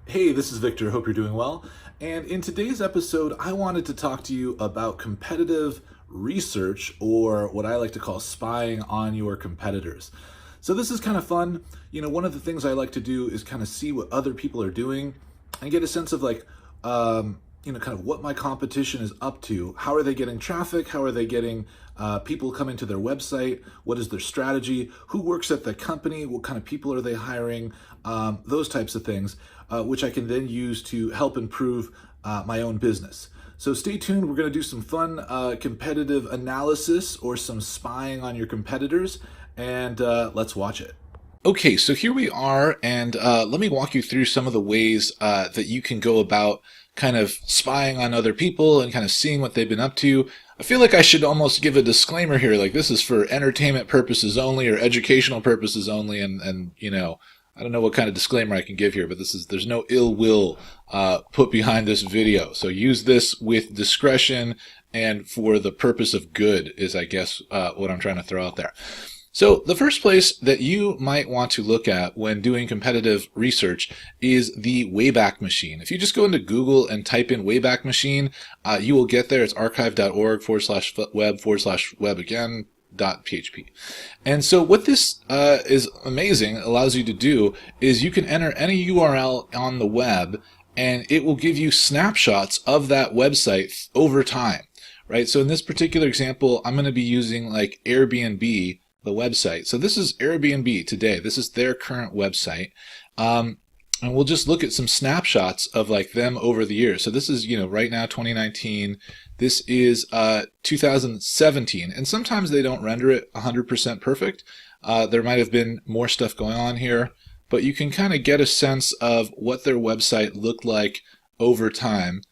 Hey, this is Victor. Hope you're doing well. And in today's episode, I wanted to talk to you about competitive research, or what I like to call spying on your competitors. So, this is kind of fun. One of the things I like to do is kind of see what other people are doing and get a sense of kind of what my competition is up to. How are they getting traffic? How are they getting people coming to their website? What is their strategy? Who works at the company? What kind of people are they hiring? Those types of things, which I can then use to help improve my own business. So stay tuned. We're going to do some fun competitive analysis or some spying on your competitors, and let's watch it. Okay, so here we are, and let me walk you through some of the ways that you can go about kind of spying on other people and kind of seeing what they've been up to. I feel like I should almost give a disclaimer here, like this is for entertainment purposes only or educational purposes only, and I don't know what kind of disclaimer I can give here, but there's no ill will put behind this video. So use this with discretion and for the purpose of good is, I guess, what I'm trying to throw out there. So the first place that you might want to look at when doing competitive research is the Wayback Machine. If you just go into Google and type in Wayback Machine, you will get there. It's archive.org/web/web again. .php. And so what this is amazing, allows you to do, is you can enter any URL on the web and it will give you snapshots of that website over time, right? So in this particular example, I'm going to be using like Airbnb, the website. So this is Airbnb today. This is their current website. And we'll just look at some snapshots of like them over the years. So this is, right now, 2019. This is 2017. And sometimes they don't render it 100% perfect. There might have been more stuff going on here, but you can kind of get a sense of what their website looked like over time.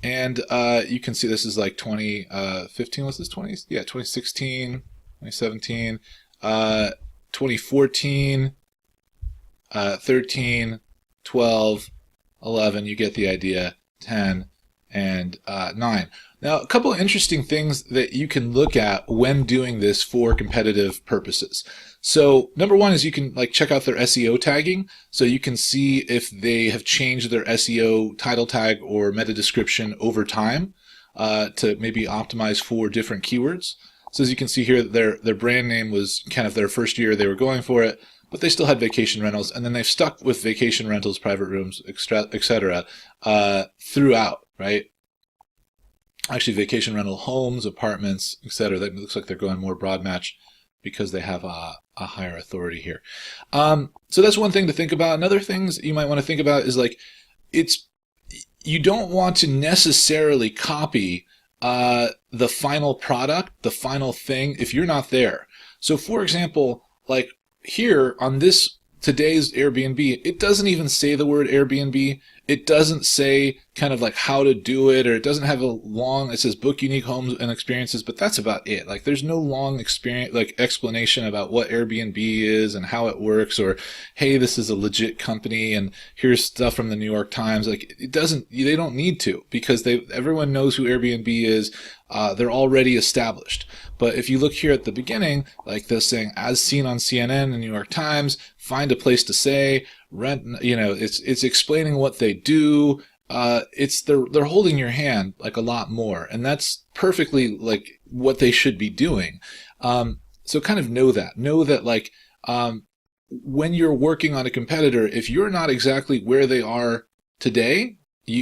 And you can see this is like 2015. What's this, 20? Yeah, 2016, 2017, 2014, 13, 12, 11, you get the idea, 10, and 9. Now, a couple of interesting things that you can look at when doing this for competitive purposes. So number one is you can check out their SEO tagging. So you can see if they have changed their SEO title tag or meta description over time to maybe optimize for different keywords. So as you can see here, their brand name was kind of their first year they were going for it, but they still had vacation rentals, and then they've stuck with vacation rentals, private rooms, etc. Throughout, right? Actually, vacation rental homes, apartments, etc. That looks like they're going more broad match because they have a higher authority here. So that's one thing to think about. Another things you might want to think about is you don't want to necessarily copy the final product, the final thing, if you're not there. So for example, like here on this today's Airbnb, it doesn't even say the word Airbnb. It doesn't say kind of like how to do it, or it doesn't have it says book unique homes and experiences, but that's about it. Like there's no long explanation about what Airbnb is and how it works, or hey, this is a legit company and here's stuff from the New York Times. They don't need to, because everyone knows who Airbnb is. They're already established. But if you look here at the beginning, like this saying, as seen on CNN and New York Times, find a place to stay, rent, it's explaining what they do. They're holding your hand like a lot more, and that's perfectly like what they should be doing. So kind of know that when you're working on a competitor, if you're not exactly where they are today,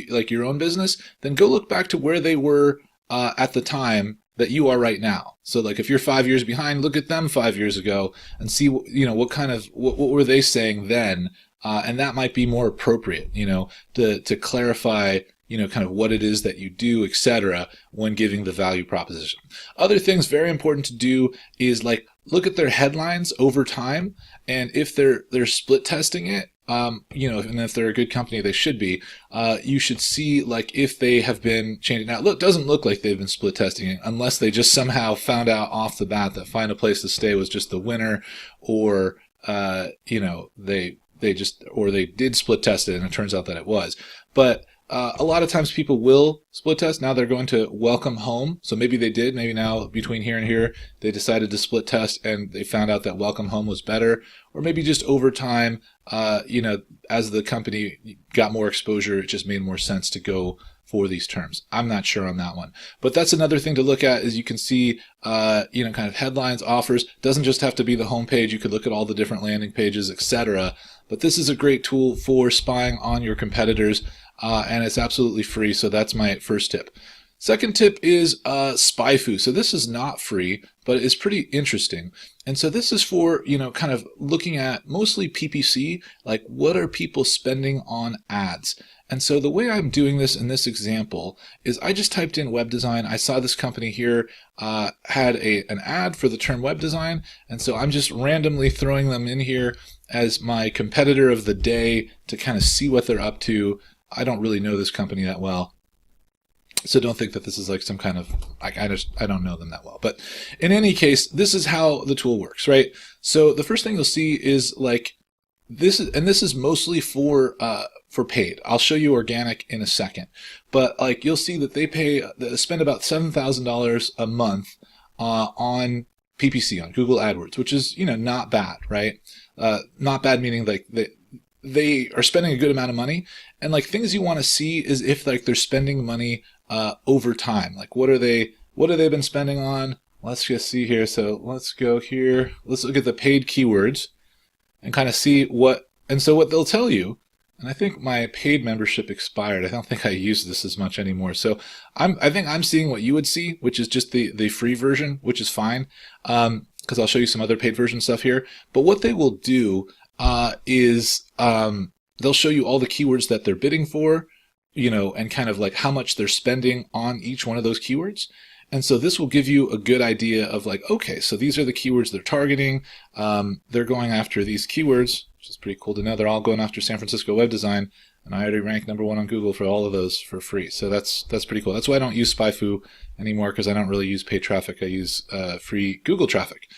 like your own business, then go look back to where they were at the time that you are right now. So like if you're 5 years behind, look at them 5 years ago and see what were they saying then, and that might be more appropriate, to clarify kind of what it is that you do, etc., when giving the value proposition. Other things very important to do is look at their headlines over time, and if they're split testing it, and if they're a good company, they should be. You should see if they have been changing. Now, it doesn't look like they've been split testing it, unless they just somehow found out off the bat that find a place to stay was just the winner, or they did split test it and it turns out that it was. But a lot of times people will split test. Now they're going to welcome home. So maybe they did. Maybe now between here and here, they decided to split test and they found out that welcome home was better. Or maybe just over time, as the company got more exposure, it just made more sense to go for these terms. I'm not sure on that one. But that's another thing to look at is you can see, kind of headlines, offers. It doesn't just have to be the homepage. You could look at all the different landing pages, etc. But this is a great tool for spying on your competitors. And it's absolutely free, so that's my first tip. Second tip is SpyFu. So this is not free, but it's pretty interesting. And so this is for, kind of looking at mostly PPC, like what are people spending on ads? And so the way I'm doing this in this example is I just typed in web design. I saw this company here had an ad for the term web design, and so I'm just randomly throwing them in here as my competitor of the day to kind of see what they're up to. I don't really know this company that well, so don't think that this is like some kind of, I don't know them that well. But in any case, this is how the tool works, right? So the first thing you'll see is like this is mostly for paid. I'll show you organic in a second, but like you'll see that they spend about $7,000 a month on PPC, on Google AdWords, which is not bad, right? Not bad meaning like they are spending a good amount of money, and like things you want to see is if like they're spending money over time. Like what have they been spending on? Let's just see here. So let's go here. Let's look at the paid keywords and kind of see what they'll tell you. And I think my paid membership expired. I don't think I use this as much anymore. So I think I'm seeing what you would see, which is just the free version, which is fine. Because I'll show you some other paid version stuff here. But what they will do is they'll show you all the keywords that they're bidding for, and kind of like how much they're spending on each one of those keywords. And so this will give you a good idea of like, okay, so these are the keywords they're targeting. They're going after these keywords, which is pretty cool to know. They're all going after San Francisco web design, and I already ranked #1 on Google for all of those for free. So that's pretty cool. That's why I don't use SpyFu anymore, because I don't really use paid traffic. I use free Google traffic.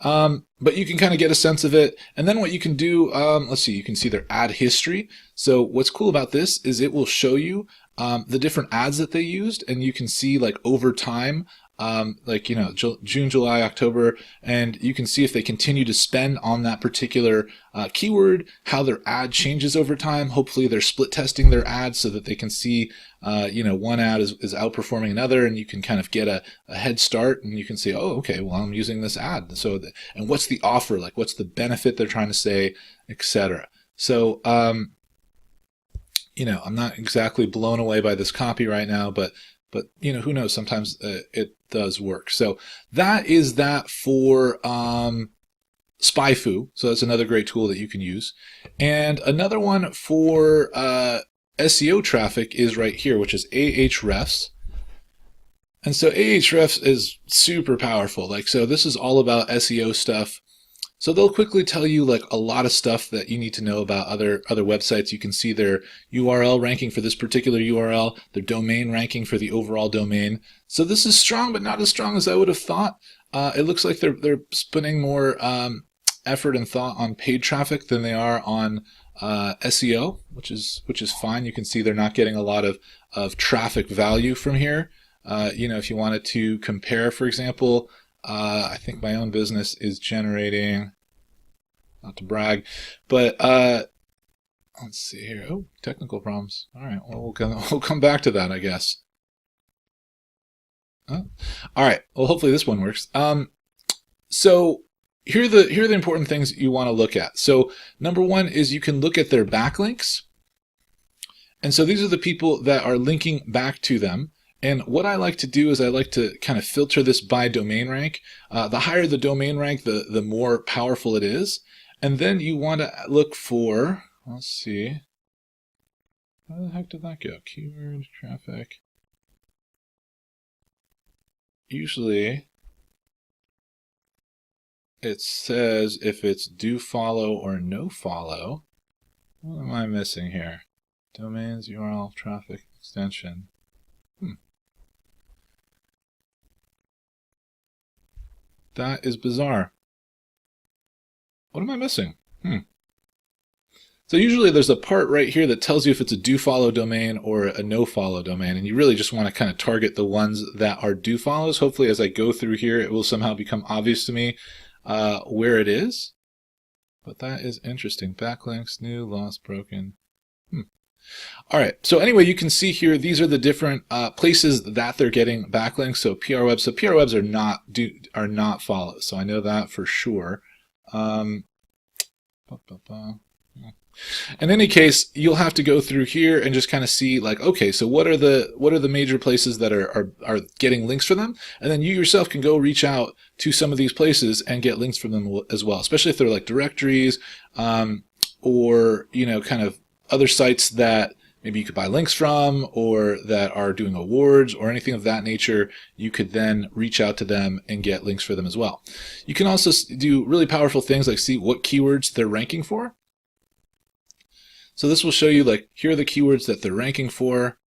But you can kind of get a sense of it. And then what you can do, let's see, you can see their ad history. So what's cool about this is it will show you the different ads that they used, and you can see like over time, June, July, October, and you can see if they continue to spend on that particular keyword, how their ad changes over time. Hopefully they're split testing their ads so that they can see, one ad is outperforming another, and you can kind of get a head start, and you can say, oh, okay, well, I'm using this ad. So, and what's the offer? Like, what's the benefit they're trying to say, etc. So, I'm not exactly blown away by this copy right now, but who knows? Sometimes it does work. So that is that for SpyFu. So that's another great tool that you can use. And another one for SEO traffic is right here, which is Ahrefs. And so Ahrefs is super powerful. Like, so this is all about SEO stuff. So they'll quickly tell you like a lot of stuff that you need to know about other websites. You can see their URL ranking for this particular URL, their domain ranking for the overall domain. So this is strong, but not as strong as I would have thought. It looks like they're spending more effort and thought on paid traffic than they are on SEO, which is fine. You can see they're not getting a lot of traffic value from here. If you wanted to compare, for example, I think my own business is generating, not to brag, but let's see here. Oh, technical problems. All right, well, we'll come back to that, I guess. Oh. All right, well, hopefully this one works. So here are the important things you want to look at. So #1 is you can look at their backlinks. And so these are the people that are linking back to them. And what I like to do is I like to kind of filter this by domain rank. The higher the domain rank, the more powerful it is. And then you want to look for, let's see, where the heck did that go? Keyword traffic. Usually it says if it's do follow or no follow. What am I missing here? Domains, URL, traffic, extension. That is bizarre. What am I missing? So usually there's a part right here that tells you if it's a do follow domain or a no follow domain, and you really just want to kind of target the ones that are do follows. Hopefully as I go through here it will somehow become obvious to me where it is. But that is interesting. Backlinks, new, lost, broken. All right, so anyway, you can see here these are the different places that they're getting backlinks. So PR webs. So PR webs are not follows. So I know that for sure. In any case, you'll have to go through here and just kind of see like, okay, so what are the major places that are getting links for them, and then you yourself can go reach out to some of these places and get links from them as well, especially if they're like directories or kind of other sites that maybe you could buy links from, or that are doing awards or anything of that nature. You could then reach out to them and get links for them as well. You can also do really powerful things like see what keywords they're ranking for. So this will show you like, here are the keywords that they're ranking for.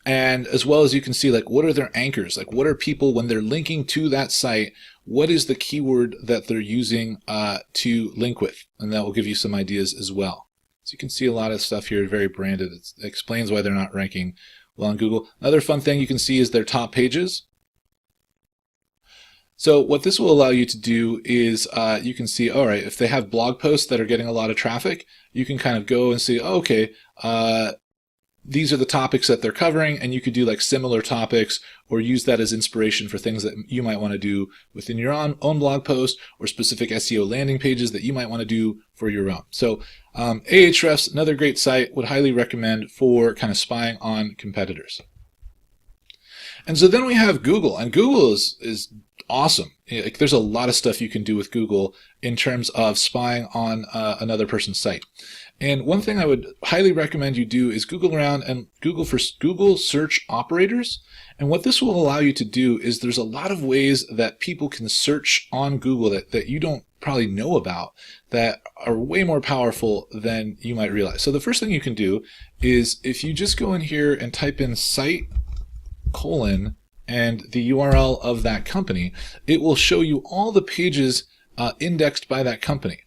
And as well as you can see like, what are their anchors? Like, what are people, when they're linking to that site, what is the keyword that they're using to link with? And that will give you some ideas as well. So you can see a lot of stuff here, very branded. It explains why they're not ranking well on Google. Another fun thing you can see is their top pages. So what this will allow you to do is you can see, all right, if they have blog posts that are getting a lot of traffic, you can kind of go and see, oh, okay, these are the topics that they're covering, and you could do like similar topics or use that as inspiration for things that you might want to do within your own blog post, or specific SEO landing pages that you might want to do for your own. So Ahrefs, another great site, would highly recommend for kind of spying on competitors. And so then we have Google, and Google is awesome. Like, there's a lot of stuff you can do with Google in terms of spying on another person's site. And one thing I would highly recommend you do is Google around and Google for Google search operators. And what this will allow you to do is there's a lot of ways that people can search on Google that you don't probably know about, that are way more powerful than you might realize. So the first thing you can do is if you just go in here and type in site : and the URL of that company, it will show you all the pages indexed by that company.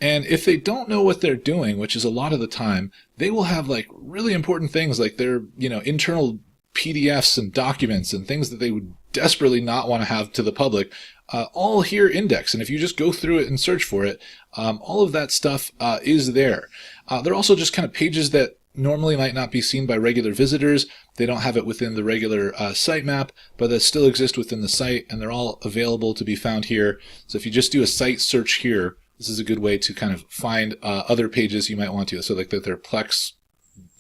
And if they don't know what they're doing, which is a lot of the time, they will have like really important things like their internal PDFs and documents and things that they would desperately not want to have to the public, all here indexed. And if you just go through it and search for it, all of that stuff is there. They're also just kind of pages that normally might not be seen by regular visitors. They don't have it within the regular sitemap, but that still exist within the site, and they're all available to be found here. So if you just do a site search here, this is a good way to kind of find other pages you might want to. So like their Plex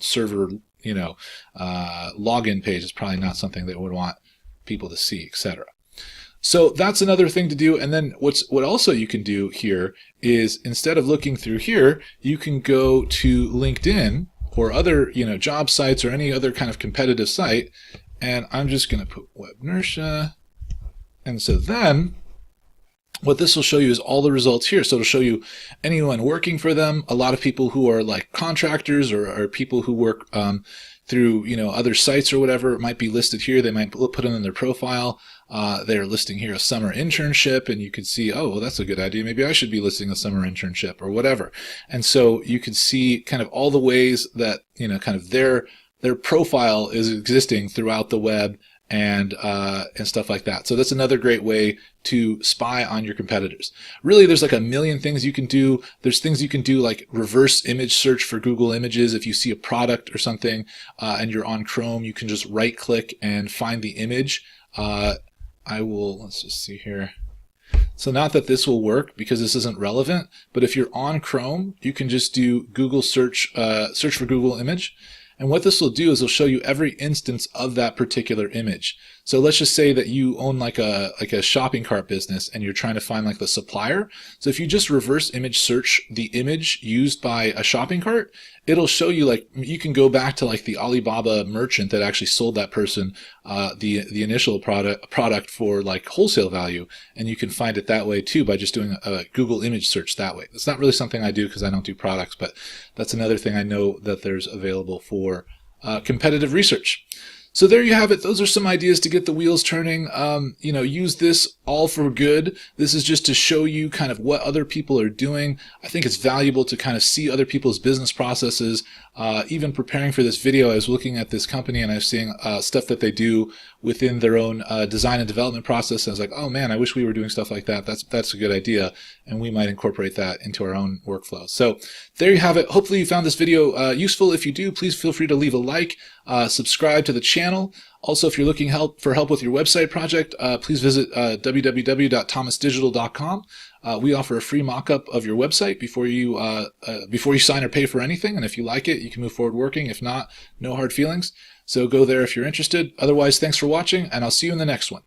server, login page is probably not something that would want people to see, etc. So that's another thing to do. And then what also you can do here is, instead of looking through here, you can go to LinkedIn or other job sites or any other kind of competitive site. And I'm just going to put Web Inertia. And so then what this will show you is all the results here. So it'll show you anyone working for them, a lot of people who are like contractors or people who work through other sites or whatever. It might be listed here. They might put it in their profile. They're listing here a summer internship, and you could see, oh, well, that's a good idea. Maybe I should be listing a summer internship or whatever. And so you can see kind of all the ways that kind of their profile is existing throughout the web, and stuff like that. So that's another great way to spy on your competitors. Really, there's like a million things you can do. There's things you can do like reverse image search for Google Images. If you see a product or something and you're on Chrome, you can just right click and find the image. Let's just see here. So not that this will work because this isn't relevant, but if you're on Chrome, you can just do Google search for Google image. And what this will do is it'll show you every instance of that particular image. So let's just say that you own like a shopping cart business and you're trying to find like the supplier. So if you just reverse image search the image used by a shopping cart, it'll show you, like, you can go back to like the Alibaba merchant that actually sold that person the initial product for like wholesale value, and you can find it that way too by just doing a Google image search that way. It's not really something I do because I don't do products, but that's another thing I know that there's available for competitive research. So there you have it. Those are some ideas to get the wheels turning. Use this all for good. This is just to show you kind of what other people are doing. I think it's valuable to kind of see other people's business processes. Even preparing for this video, I was looking at this company and I was seeing stuff that they do within their own design and development process. And I was like, oh man, I wish we were doing stuff like that. That's a good idea. And we might incorporate that into our own workflow. So there you have it. Hopefully you found this video useful. If you do, please feel free to leave a like, subscribe to the channel. Also, if you're looking for help with your website project, please visit www.thomasdigital.com. We offer a free mock-up of your website before you sign or pay for anything. And if you like it, you can move forward working. If not, no hard feelings. So go there if you're interested. Otherwise, thanks for watching, and I'll see you in the next one.